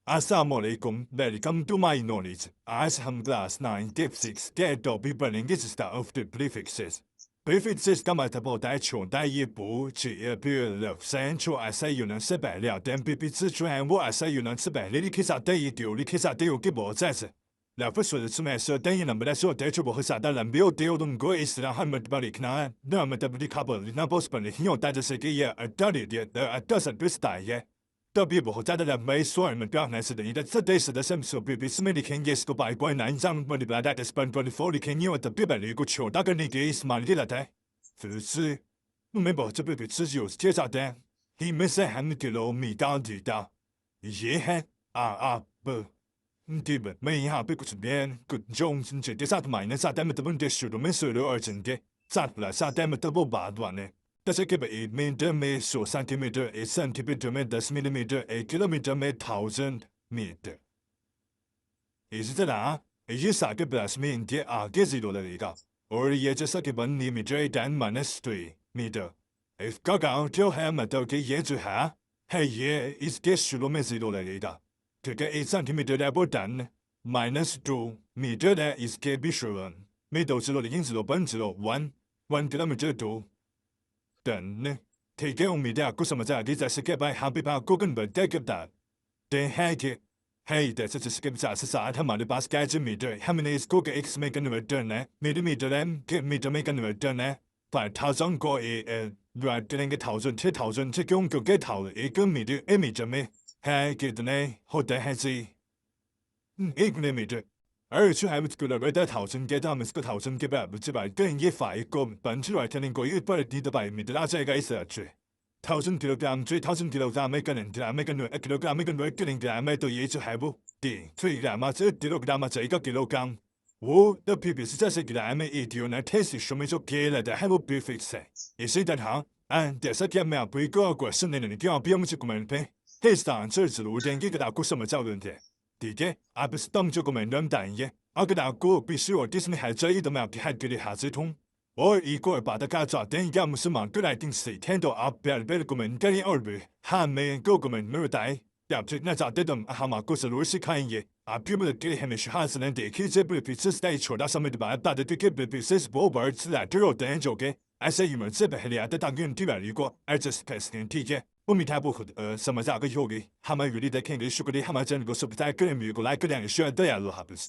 Assalamualaikum, welcome to my knowledge. As हम class 9 tip 6 get to be burning is start of the prefixes. Prefixes का मतलब होता है छोटा ये不只比了三处 ऐसा यूनियन से पहले आते हैं prefix जो है वो ऐसा यूनियन से पहले लिखे जाते हैं जो लिखे जाते हैं कि बहुत जैसे लफ्ज़ वजह में ऐसा तय नंबर ऐसा होता है जो बहुत ज़्यादा लंबे होते हैं और उनको इस तरह हम मतलब लिखना है न मतलब लिखा पर लिखना बहुत पर नहीं होता जैसे कि ये अट्ठा सत्ता है तब ये बहुत ज़्यादा लंबे स्वर में प्यारने से नहीं रहता देश的sem so prefix में लिखेंगे इसको बाई कोई नाइन जाम पर लिखा है स्पन पर फोर लिखेंगे और तब भी पहले को छोटा करने के इस्तेमाल किया जाता है फिर से मैं बहुत prefix有介绍的里面是含kilometer ये है b基本没यहाँ पे कुछ bien कुछ जोंस के साथ माइनस आता है मतलब उनके शुरू में शुरू और जिनके साथ प्लस आता है मतलब वो बाद वाले जैसे कि 1 मीटर में 100 सेंटीमीटर 1 सेंटीमीटर में 10 मिलीमीटर 1 किलोमीटर में 1000 मीटर इसी तरह ये सारे प्लस में इनके आगे जीरो लगेगा और ये जैसा कि 1 मीटर 10 माइनस 3 मीटर इसका काम जो है मतलब कि ये जो है ये इसके शुरू में जीरो लगेगा क्योंकि 1 सेंटीमीटर है वो 10 माइनस 2 मीटर है इसके भी शुरू में 2 जीरो लेकिन 0.01 किलोमीटर 2 等ठीक है उम्मीद है आपको समझ आ गई जैसे कि भाई यहाँ पे आपको कन्वर्ट करता है कि है जैसे जिसके साथ हमारे पास कैच मीटर हमने इसको के एक्स में कन्वर्ट करना है मिलीमीटर है कि मीटर में कन्वर्ट करना है 5000 को डिवाइड करेंगे 1000 से क्यों क्योंकि 1 मीटर में है कितने होते हैं जी 1 मिलीमीटर而且还不够了，为了讨生给他们个讨生给百分之百更也发一个本出来才能够一百地的百米的拉这个意思去。1000 kilogram 最1000 kilogram 每个人每个人1 kilogram 每个人1 kilogram 每都也就还不对，所以嘛这 kilogram 这一个 kilogram 我的皮皮是这些 kilogram 一条呢，它是说明说给了的还不 prefix， 也是的哈，这些 kilogram 没不一个过是那你地方不用去过门呗，这是当这是路点一个大故什么叫问题。第一，而不是当这个门人单一，而个大哥必须我第是你还这一的没有给还给你还是通，我一个把大家抓点要么是忙过来定时天都阿别别个门给你二倍，还没个个门没有带，要不那咋得的阿嘛个是罗西看一，阿别不给你还没是还是能得去这不比是在戳到上面的把大的对给比是不玩起来就有等就给，而且你们这边还俩的当个人对外一个，而这是开始人体检。我们太不好的什么价格有的，他们有的在看的书的，他们真个是不太个人有个来个两个学的呀，罗哈不是。